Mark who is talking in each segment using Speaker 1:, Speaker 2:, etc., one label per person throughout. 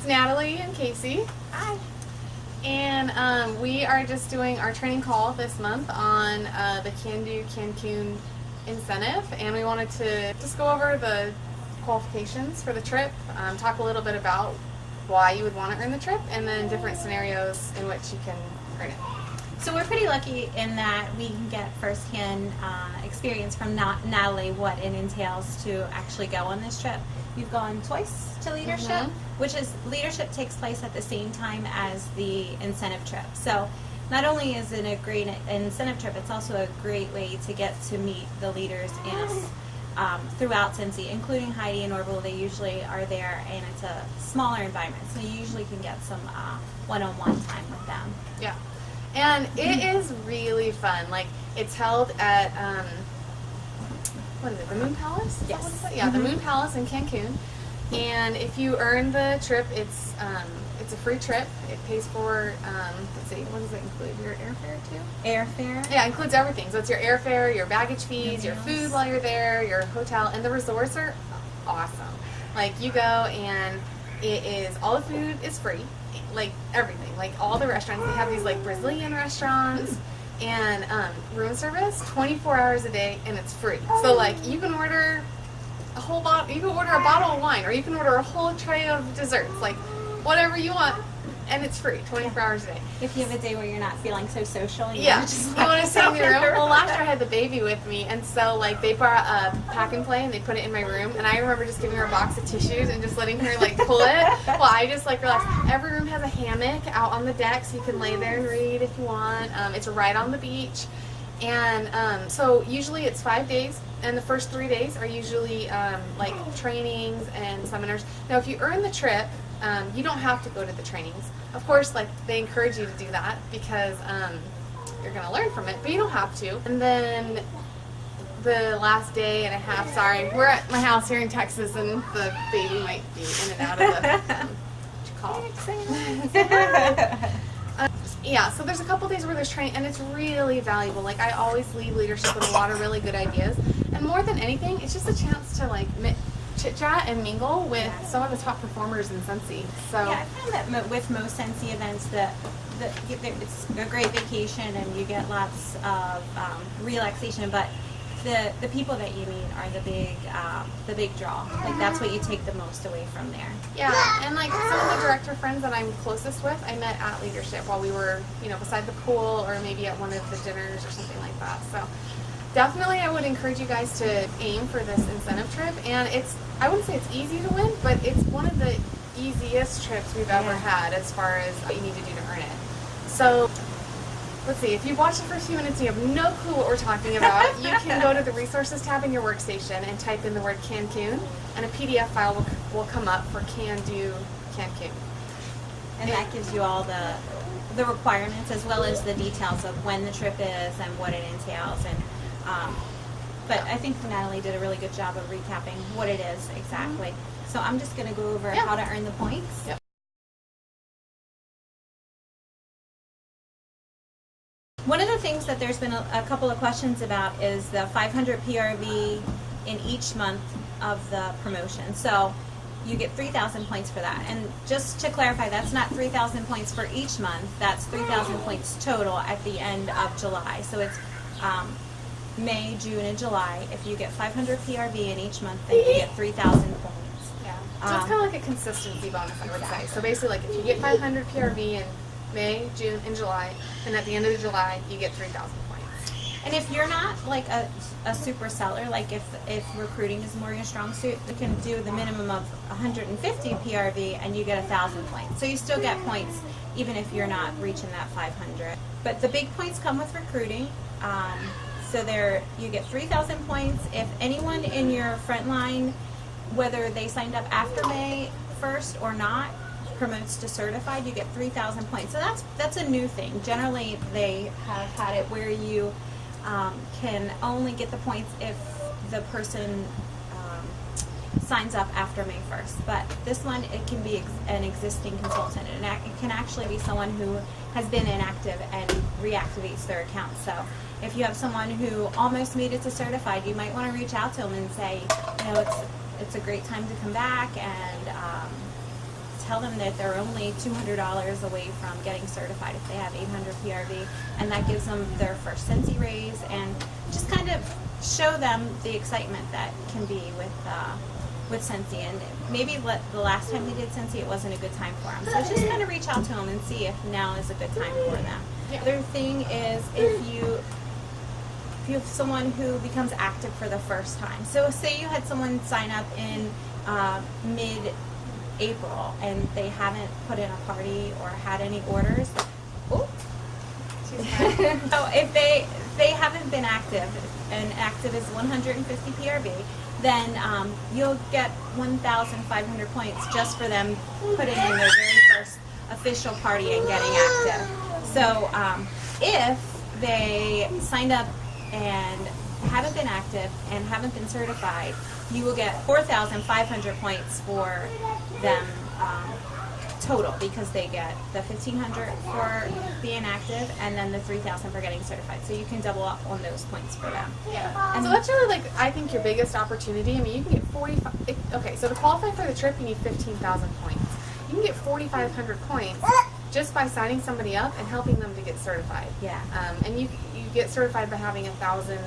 Speaker 1: It's Natalie and Casey.
Speaker 2: Hi.
Speaker 1: And we are just doing our training call this month on the Can Do Cancun incentive, and we wanted to just go over the qualifications for the trip, talk a little bit about why you would want to earn the trip, and then different scenarios in which you can earn it.
Speaker 2: So we're pretty lucky in that we can get firsthand experience from Natalie what it entails to actually go on this trip. We've gone twice to leadership, which is leadership takes place at the same time as the incentive trip. So not only is it a great incentive trip, it's also a great way to get to meet the leaders throughout Scentsy, including Heidi and Orville. They usually are there, and it's a smaller environment, so you usually can get some one-on-one time with them.
Speaker 1: Yeah. And it is really fun. Like, it's held at, what is it, the Moon Palace? Is
Speaker 2: yes.
Speaker 1: That what it's at? Yeah, the Moon Palace in Cancun. And if you earn the trip, it's a free trip. It pays for, let's see, what does it include? Your airfare too?
Speaker 2: Airfare?
Speaker 1: Yeah, it includes everything. So it's your airfare, your baggage fees, your food while you're there, your hotel, and the resorts are awesome. Like, you go and it is, all the food is free. Like, everything. Like, all the restaurants, they have these, like, Brazilian restaurants, and room service 24 hours a day, and it's free. So, like, you can order a whole bottle, you can order a bottle of wine, or you can order a whole tray of desserts, like, whatever you want, and it's free 24 hours a day.
Speaker 2: If you have a day where you're not feeling so social, and
Speaker 1: Yeah,
Speaker 2: just
Speaker 1: you want to stay in your room? Well, last year I had the baby with me, and so, like, they brought a pack and play, and they put it in my room, and I remember just giving her a box of tissues and just letting her, like, pull it while I just, like, relax. Every room has a hammock out on the deck, so you can lay there and read if you want. It's right on the beach, and so usually it's 5 days, and the first 3 days are usually, like, trainings and seminars. Now, if you earn the trip, you don't have to go to the trainings. Of course, like, they encourage you to do that because you're going to learn from it, but you don't have to. And then the last day and a half, sorry, we're at my house here in Texas, and the baby might be in and out of the, what you call. Yeah, so there's a couple days where there's training, and it's really valuable. Like, I always leave leadership with a lot of really good ideas. And more than anything, it's just a chance to, like, chit-chat and mingle with some of the top performers in Scentsy. So
Speaker 2: yeah, I found that with most Scentsy events that it's a great vacation and you get lots of relaxation, but the people that you meet are the big draw. Like, that's what you take the most away from there.
Speaker 1: Yeah, and like some of the director friends that I'm closest with, I met at leadership while we were, beside the pool or maybe at one of the dinners or something like that. So definitely I would encourage you guys to aim for this incentive trip, and I wouldn't say it's easy to win, but it's one of the easiest trips we've ever had as far as what you need to do to earn it. So let's see, if you've watched the first few minutes and you have no clue what we're talking about, you can go to the resources tab in your workstation and type in the word Cancun, and a PDF file will come up for Can Do Cancun.
Speaker 2: And that gives you all the requirements as well as the details of when the trip is and what it entails. And but I think Natalie did a really good job of recapping what it is exactly. So I'm just going to go over how to earn the points.
Speaker 1: Yep.
Speaker 2: One of the things that there's been a couple of questions about is the 500 PRV in each month of the promotion. So you get 3,000 points for that. And just to clarify, that's not 3,000 points for each month. That's 3,000 points total at the end of July. So it's May, June, and July. If you get 500 PRV in each month, then you get 3,000 points.
Speaker 1: Yeah. So it's kind of like a consistency bonus, I would say. So basically, like, if you get 500 PRV in May, June, and July, and at the end of July, you get 3,000 points.
Speaker 2: And if you're not like a super seller, like if recruiting is more your strong suit, you can do the minimum of 150 PRV and you get 1,000 points. So you still get points even if you're not reaching that 500. But the big points come with recruiting. So you get 3,000 points. If anyone in your front line, whether they signed up after May 1st or not, promotes to certified, you get 3,000 points. So that's a new thing. Generally, they have had it where you can only get the points if the person signs up after May 1st. But this one, it can be an existing consultant, and it can actually be someone who has been inactive and reactivates their account. So if you have someone who almost made it to certified, you might want to reach out to them and say, it's a great time to come back and tell them that they're only $200 away from getting certified if they have 800 PRV, and that gives them their first Scentsy raise, and just kind of show them the excitement that can be with Scentsy. And maybe the last time we did Scentsy, it wasn't a good time for them. So just kind of reach out to them and see if now is a good time for them. The other thing is if you have someone who becomes active for the first time. So say you had someone sign up in mid-April and they haven't put in a party or had any orders. Oh. So if they haven't been active, and active is 150 PRV, then you'll get 1,500 points just for them putting in their very first official party and getting active. So if they signed up and haven't been active and haven't been certified, you will get 4,500 points for them total, because they get the 1,500 for being active and then the 3,000 for getting certified. So you can double up on those points for them.
Speaker 1: Yeah. And so that's really, like, I think your biggest opportunity. I mean, you can get 45. Okay, so to qualify for the trip, you need 15,000 points. You can get 4,500 points just by signing somebody up and helping them to get certified.
Speaker 2: Yeah.
Speaker 1: And you get certified by having 1,000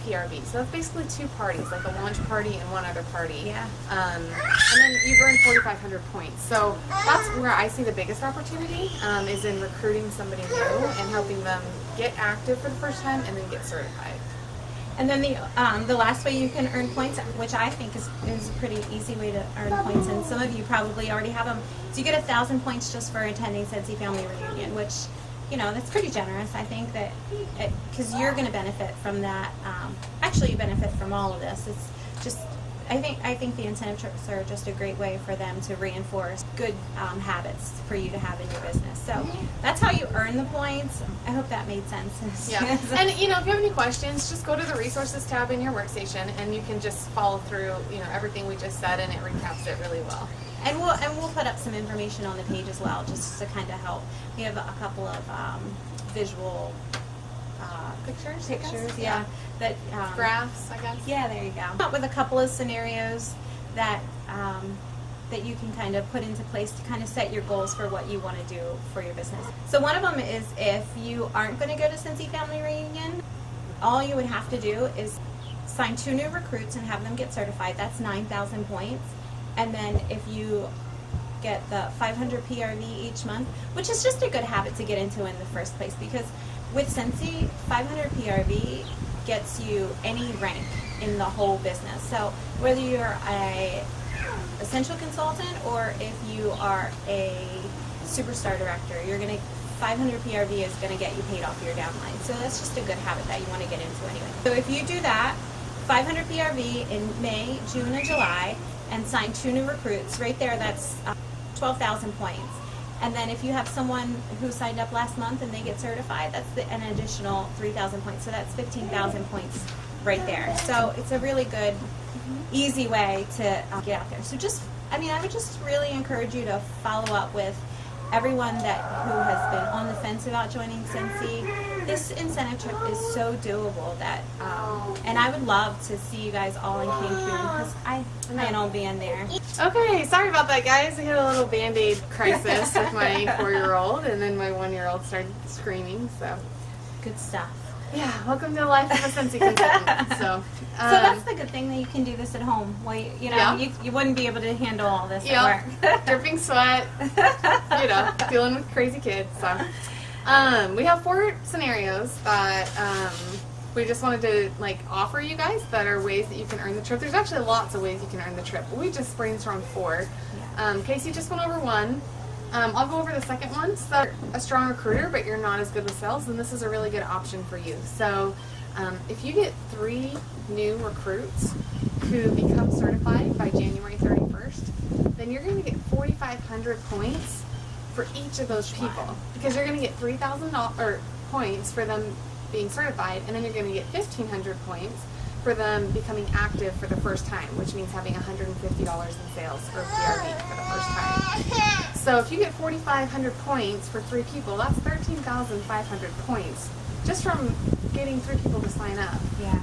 Speaker 1: PRV. So that's basically 2 parties, like a launch party and one other party.
Speaker 2: Yeah.
Speaker 1: And then you've earned 4,500 points. So that's where I see the biggest opportunity, is in recruiting somebody new and helping them get active for the first time and then get certified.
Speaker 2: And then the last way you can earn points, which I think is a pretty easy way to earn points, and some of you probably already have them, is you get 1,000 points just for attending Scentsy Family Reunion, which, you know, that's pretty generous. I think that, because you're going to benefit from that. Actually, you benefit from all of this. It's just, I think the incentive trips are just a great way for them to reinforce good habits for you to have in your business. So that's how you earn the points. I hope that made sense.
Speaker 1: Yeah. And, you know, if you have any questions, just go to the resources tab in your workstation and you can just follow through, you know, everything we just said, and it recaps it really well.
Speaker 2: And we'll put up some information on the page as well, just to kind of help. We have a couple of visual pictures, yeah. That
Speaker 1: graphs, I guess.
Speaker 2: Yeah, there you go. Come up with a couple of scenarios that that you can kind of put into place to kind of set your goals for what you want to do for your business. So one of them is, if you aren't going to go to Scentsy Family Reunion, all you would have to do is sign 2 new recruits and have them get certified. That's 9,000 points. And then if you get the 500 PRV each month, which is just a good habit to get into in the first place, because with Scentsy, 500 PRV gets you any rank in the whole business. So whether you're a essential consultant or if you are a superstar director, you're going to 500 PRV is going to get you paid off your downline. So that's just a good habit that you want to get into anyway. So if you do that, 500 PRV in May, June, and July, and sign 2 new recruits, right there, that's 12,000 points. And then if you have someone who signed up last month and they get certified, that's an additional 3,000 points. So that's 15,000 points right there. So it's a really good, easy way to get out there. So just, I mean, I would just really encourage you to follow up with everyone who has been on the fence about joining Scentsy. This incentive trip is so doable that, and I would love to see you guys all in Cancun, because I plan on being there.
Speaker 1: Okay, sorry about that, guys. I had a little Band-Aid crisis with my 4-year-old, and then my 1-year-old started screaming, so.
Speaker 2: Good stuff.
Speaker 1: Yeah, welcome to the life of a Scentsy consultant. So
Speaker 2: that's the good thing, that you can do this at home. Well, you wouldn't be able to handle all this at work.
Speaker 1: Dripping sweat, dealing with crazy kids. So we have 4 scenarios that we just wanted to offer you guys that are ways that you can earn the trip. There's actually lots of ways you can earn the trip, but we just brainstormed 4. Casey just went over 1. I'll go over the second one. So a strong recruiter, but you're not as good with sales, then this is a really good option for you. So if you get 3 new recruits who become certified by January 31st, then you're going to get 4,500 points for each of those people, because you're going to get 3,000 points for them being certified, and then you're going to get 1,500 points for them becoming active for the first time, which means having $150 in sales or PRV for the first time. So if you get 4,500 points for 3 people, that's 13,500 points just from getting 3 people to sign up.
Speaker 2: Yeah.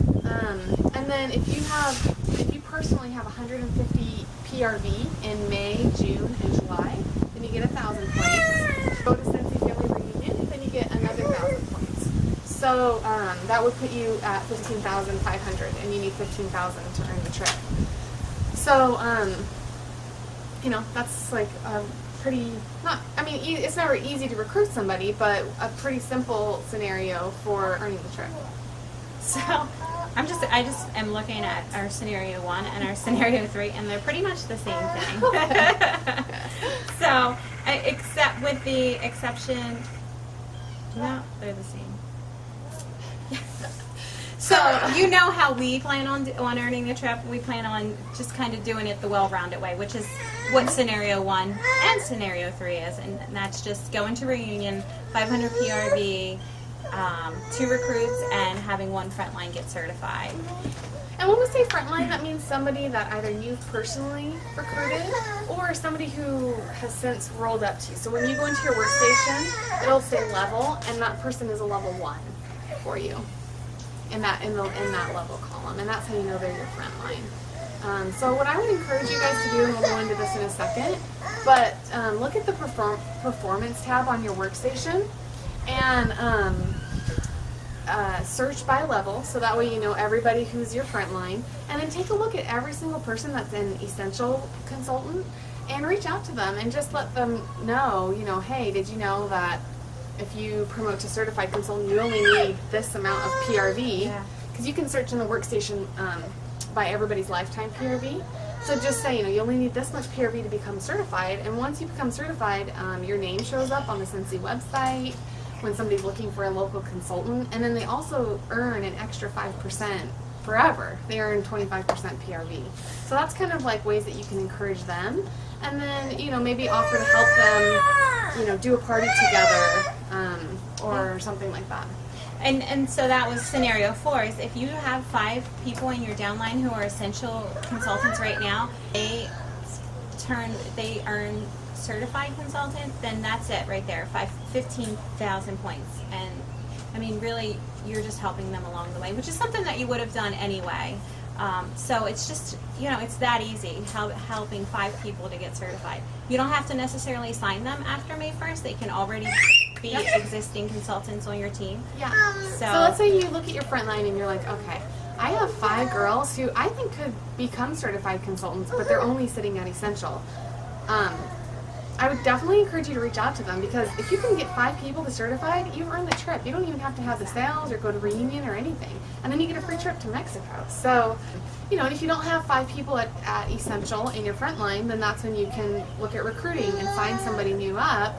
Speaker 1: And then if you personally have 150 PRV in May, June, and July, then you get 1,000 points. Go to Scentsy Family Reunion, then you get another 1,000 points. So that would put you at 15,500, and you need 15,000 to earn the trip. So, you know, that's like a pretty, it's never easy to recruit somebody, but a pretty simple scenario for earning the trip.
Speaker 2: So I just am looking at our scenario 1 and our scenario 3, and they're pretty much the same thing. So, except with the exception, no, they're the same. So you know how we plan on earning the trip. We plan on just kind of doing it the well-rounded way, which is what scenario 1 and scenario 3 is, and that's just going to reunion, 500 PRV, 2 recruits, and having 1 frontline get certified.
Speaker 1: And when we say frontline, that means somebody that either you've personally recruited or somebody who has since rolled up to you. So when you go into your workstation, it'll say level, and that person is a level 1 for you in that level column, and that's how you know they're your frontline. So what I would encourage you guys to do, and we'll go into this in a second, but look at the performance tab on your workstation and search by level, so that way you know everybody who's your frontline, and then take a look at every single person that's an essential consultant and reach out to them and just let them know, hey, did you know that if you promote to certified consultant, you only need this amount of PRV, because you can search in the workstation by everybody's lifetime PRV. So just say, you only need this much PRV to become certified, and once you become certified, your name shows up on the Scentsy website when somebody's looking for a local consultant, and then they also earn an extra 5% forever. They earn 25% PRV. So that's kind of like ways that you can encourage them, and then, maybe offer to help them, do a party together, or something like that.
Speaker 2: And so that was scenario 4, is if you have 5 people in your downline who are essential consultants right now, they earn certified consultant, then that's it right there, 15,000 points. And really, you're just helping them along the way, which is something that you would have done anyway. So it's just, it's that easy, helping 5 people to get certified. You don't have to necessarily sign them after May 1st. They can already be existing consultants on your team. Yeah.
Speaker 1: So let's say you look at your front line and you're like, okay, I have 5 girls who I think could become certified consultants, but they're only sitting at essential. I would definitely encourage you to reach out to them, because if you can get 5 people to certified, you've earned the trip. You don't even have to have the sales or go to reunion or anything. And then you get a free trip to Mexico. So, and if you don't have 5 people at essential in your front line, then that's when you can look at recruiting and find somebody new up,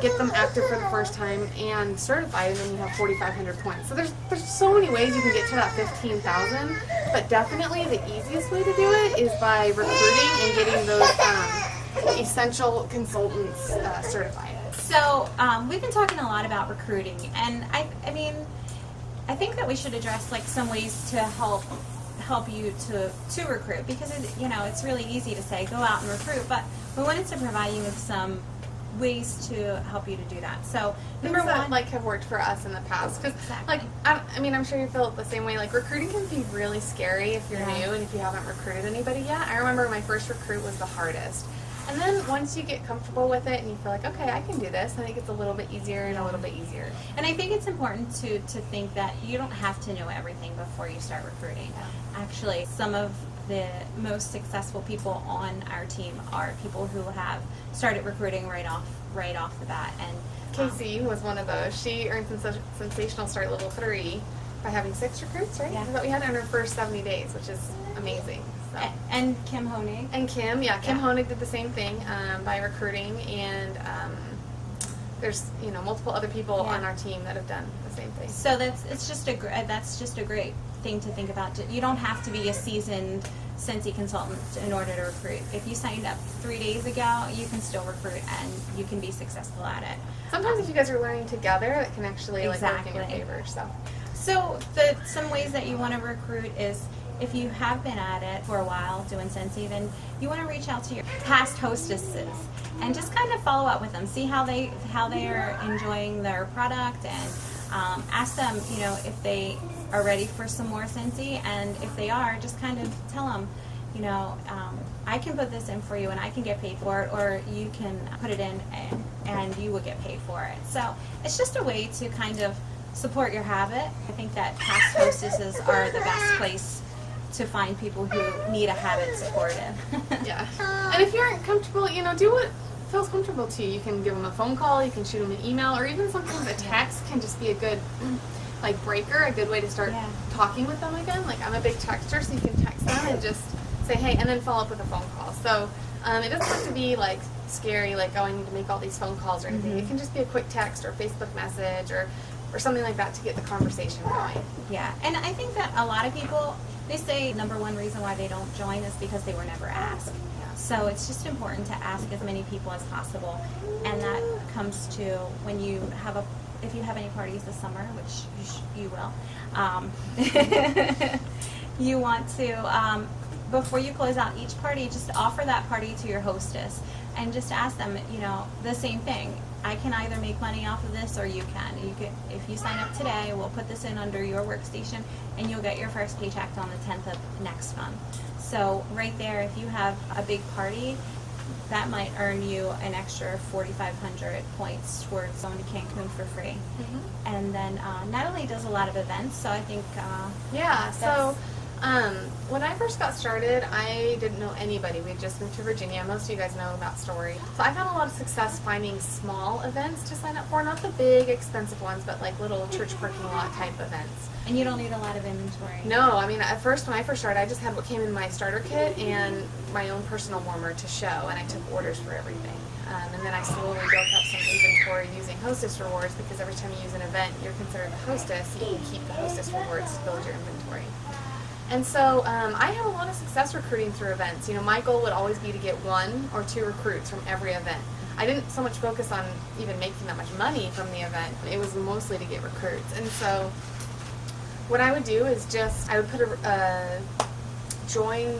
Speaker 1: get them active for the first time and certified, and then you have 4,500 points. So there's so many ways you can get to that 15,000, but definitely the easiest way to do it is by recruiting and getting those essential consultants certified.
Speaker 2: So we've been talking a lot about recruiting, and I think that we should address some ways to help you to recruit, because it's really easy to say go out and recruit, but we wanted to provide you with some ways to help you to do that. So number one,
Speaker 1: have worked for us in the past, because I'm sure you feel the same way. Recruiting can be really scary if you're new and if you haven't recruited anybody yet. I remember my first recruit was the hardest. And then once you get comfortable with it and you feel like, okay, I can do this, I think it's a little bit easier and a little bit easier.
Speaker 2: And I think it's important to think that you don't have to know everything before you start recruiting. Actually, some of the most successful people on our team are people who have started recruiting right off the bat. And
Speaker 1: Casey was one of those. She earned Sensational Start Level 3 by having 6 recruits, right? Yeah. That we had in her first 70 days, which is amazing. So.
Speaker 2: And Kim Honig.
Speaker 1: And Kim Honig did the same thing by recruiting, and there's multiple other people on our team that have done the same thing.
Speaker 2: So that's just a great thing to think about. You don't have to be a seasoned Scentsy consultant in order to recruit. If you signed up 3 days ago, you can still recruit and you can be successful at it.
Speaker 1: Sometimes if you guys are learning together, it can actually work in your favor.
Speaker 2: So some ways that you want to recruit is, if you have been at it for a while doing Scentsy, then you want to reach out to your past hostesses and just kind of follow up with them, see how they are enjoying their product, and ask them, if they are ready for some more Scentsy, and if they are, just kind of tell them, I can put this in for you and I can get paid for it, or you can put it in and you will get paid for it. So it's just a way to kind of support your habit. I think that past hostesses are the best place to find people who need a habit supported.
Speaker 1: Yeah. And if you aren't comfortable, do what feels comfortable to you. You can give them a phone call, you can shoot them an email, or even sometimes a text can just be a good breaker, a good way to start talking with them again. Like, I'm a big texter, so you can text them and just say, hey, and then follow up with a phone call. So it doesn't have to be scary, oh, I need to make all these phone calls or anything. Mm-hmm. It can just be a quick text or Facebook message or something like that to get the conversation going.
Speaker 2: Yeah, and I think that a lot of people, they say number one reason why they don't join is because they were never asked. Yeah. So it's just important to ask as many people as possible, and that comes to when you have if you have any parties this summer, which you will, you want to, before you close out each party, just offer that party to your hostess and just ask them, the same thing. I can either make money off of this or you can. If you sign up today, we'll put this in under your workstation and you'll get your first paycheck on the 10th of next month. So right there, if you have a big party, that might earn you an extra 4,500 points towards going to Cancun for free. Mm-hmm. And then Natalie does a lot of events, so I think
Speaker 1: when I first got started, I didn't know anybody. We had just moved to Virginia. Most of you guys know that story. So I've had a lot of success finding small events to sign up for. Not the big, expensive ones, but little church parking lot type events.
Speaker 2: And you don't need a lot of inventory.
Speaker 1: No, when I first started, I just had what came in my starter kit and my own personal warmer to show, and I took orders for everything. And then I slowly built up some inventory using hostess rewards, because every time you use an event, you're considered a hostess. You can keep the hostess rewards to build your inventory. And so I had a lot of success recruiting through events. My goal would always be to get 1 or 2 recruits from every event. I didn't so much focus on even making that much money from the event. It was mostly to get recruits. And so what I would do is I would put a join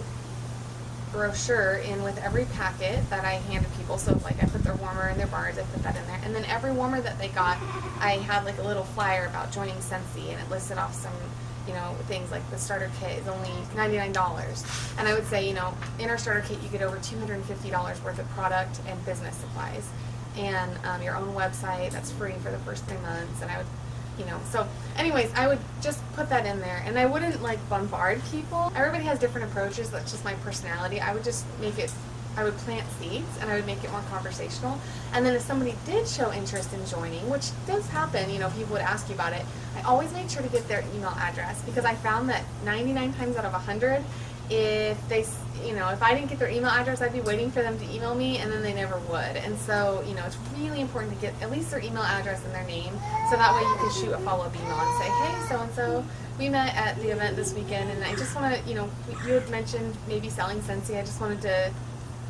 Speaker 1: brochure in with every packet that I handed people. So I put their warmer in their bars, I put that in there. And then every warmer that they got, I had a little flyer about joining Scentsy, and it listed off some things like the starter kit is only $99. And I would say, in our starter kit, you get over $250 worth of product and business supplies. And your own website, that's free for the first 3 months. And I would, so anyways, I would just put that in there. And I wouldn't bombard people. Everybody has different approaches. That's just my personality. I would just I would plant seeds and I would make it more conversational. And then if somebody did show interest in joining, which does happen, people would ask you about it, I always made sure to get their email address, because I found that 99 times out of 100, if they, if I didn't get their email address, I'd be waiting for them to email me, and then they never would. And so, it's really important to get at least their email address and their name, so that way you can shoot a follow-up email and say, hey, so-and-so, we met at the event this weekend, and I just want to, you had mentioned maybe selling Scentsy. I just wanted to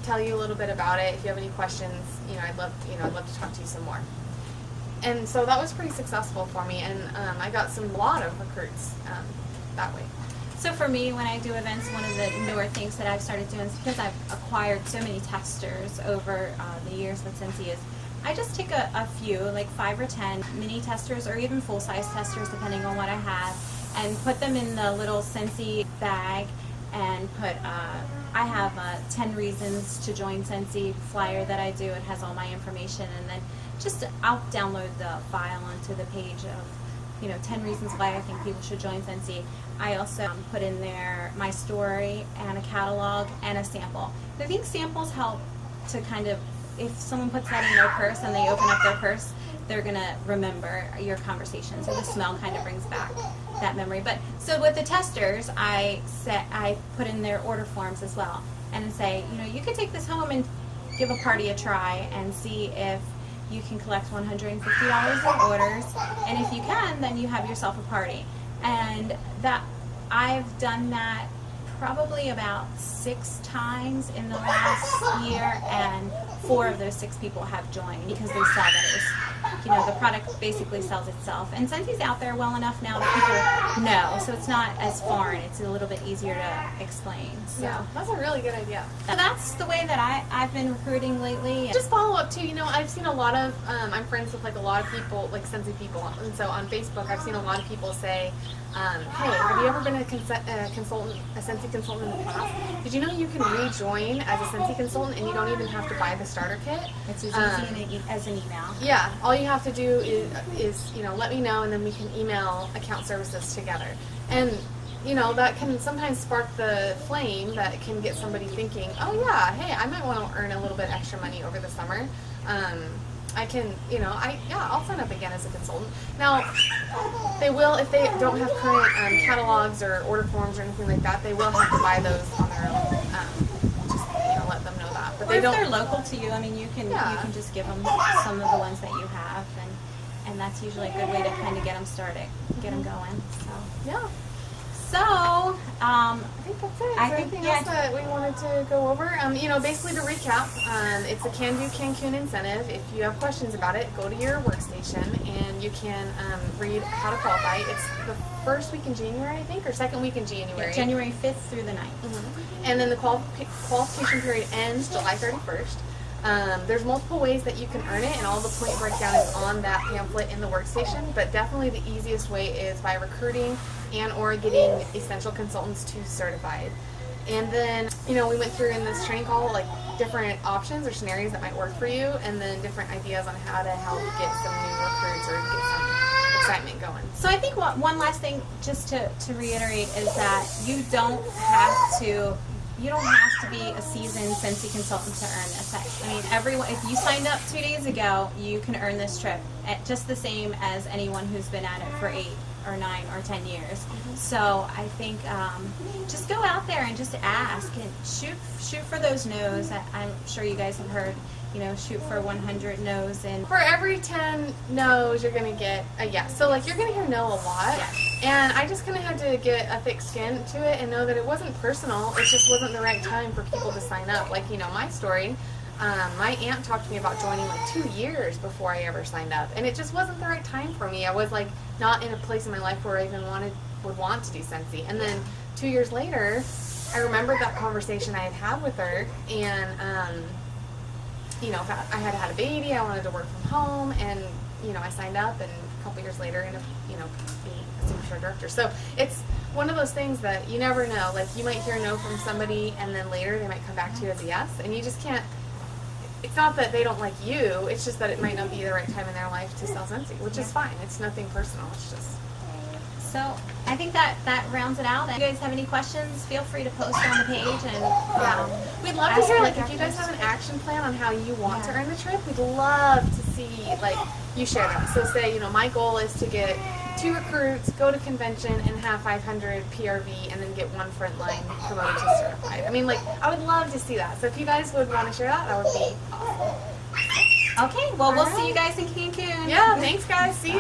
Speaker 1: tell you a little bit about it. If you have any questions, I'd love to talk to you some more. And so that was pretty successful for me, and I got a lot of recruits that way.
Speaker 2: So for me, when I do events, one of the newer things that I've started doing is, because I've acquired so many testers over the years with Scentsy, is I just take a few, 5 or 10 mini testers or even full-size testers, depending on what I have, and put them in the little Scentsy bag and put, I have 10 reasons to join Scentsy flyer that I do. It has all my information, and then I'll download the file onto the page of 10 reasons why I think people should join Scentsy. I also put in there my story and a catalog and a sample. I think samples help to if someone puts that in their purse and they open up their purse, they're going to remember your conversation. So the smell kind of brings back that memory. But so with the testers, I put in their order forms as well, and say, you could take this home and give a party a try and see if you can collect $150 in orders, and if you can, then you have yourself a party. And that I've done that probably about 6 times in the last year, and 4 of those 6 people have joined because they saw that it was you know, the product basically sells itself. And Scentsy's out there well enough now that people know, so it's not as foreign. It's a little bit easier to explain. So
Speaker 1: Yeah, that's a really good idea.
Speaker 2: so that's the way that I've been recruiting lately.
Speaker 1: Just follow up too. You know, I've seen a lot of. I'm friends with like a lot of people, like Scentsy people, and so on Facebook, I've seen a lot of people say, "Hey, have you ever been a consultant, a Scentsy consultant in the past? Did you know you can rejoin as a Scentsy consultant and you don't even have to buy the starter kit?
Speaker 2: It's as easy as an email.
Speaker 1: Yeah, all you have to do is you know, let me know, and then we can email account services together. And you know, that can sometimes spark the flame that can get somebody thinking, oh yeah, hey, I might want to earn a little bit extra money over the summer. I can, you know, I'll sign up again as a consultant. Now, they will, if they don't have current catalogs or order forms or anything like that, they will have to buy those on their own. Just, you know, let them know that. But
Speaker 2: Or if they're local to you, I mean, you can just give them some of the ones that you have, and that's usually a good way to kind of get them started, get them going. So
Speaker 1: Yeah.
Speaker 2: So,
Speaker 1: I think that's it.
Speaker 2: I
Speaker 1: Is there
Speaker 2: think,
Speaker 1: anything
Speaker 2: yeah.
Speaker 1: else that we wanted to go over? You know, basically to recap, it's a Can Do Cancun incentive. If you have questions about it, go to your workstation and you can read how to qualify. It's the first week in January, I think, or second week in January.
Speaker 2: January 5th through the 9th.
Speaker 1: Mm-hmm. And then the qualification period ends July 31st. There's multiple ways that you can earn it, and all the point breakdown is on that pamphlet in the workstation, but definitely the easiest way is by recruiting and or getting essential consultants to certified. And then, you know, we went through in this training call like different options or scenarios that might work for you, and then different ideas on how to help get some new recruits or get some excitement going.
Speaker 2: So I think one last thing just to reiterate is that you don't have to be a seasoned Scentsy consultant to earn this. I mean, everyone, if you signed up 2 days ago, you can earn this trip at just the same as anyone who's been at it for 8 or 9 or 10 years. So I think just go out there and just ask and shoot for those no's. I'm sure you guys have heard, you know, shoot for 100 no's, and
Speaker 1: For every 10 no's, you're going to get a yes. So, like, you're going to hear no a lot.
Speaker 2: Yes.
Speaker 1: And I just kind of had to get a thick skin to it and know that it wasn't personal. It just wasn't the right time for people to sign up. Like, you know, my story, my aunt talked to me about joining like 2 years before I ever signed up. And it just wasn't the right time for me. I was, like, not in a place in my life where I even would want to do Scentsy. And then 2 years later, I remembered that conversation I had had with her, and you know, I had had a baby, I wanted to work from home, and, you know, I signed up, and a couple years later ended up, you know, being a superstar director. So it's one of those things that you never know. Like, you might hear no from somebody, and then later they might come back to you as a yes, and you just can't, it's not that they don't like you, it's just that it might not be the right time in their life to sell Scentsy, which is fine. It's nothing personal, it's just...
Speaker 2: so I think that rounds it out. If you guys have any questions, feel free to post on the page, and
Speaker 1: we'd love to
Speaker 2: ask
Speaker 1: hear,
Speaker 2: for
Speaker 1: like, if you guys have an action plan on how you want to earn the trip, we'd love to see, like, you share them. So say, you know, my goal is to get 2 recruits, go to convention, and have 500 PRV, and then get 1 frontline promoted to certified. I mean, like, I would love to see that. So if you guys would want to share that, that would be awesome.
Speaker 2: okay, well, we'll see you guys in Cancun.
Speaker 1: Yeah, thanks, guys. See ya.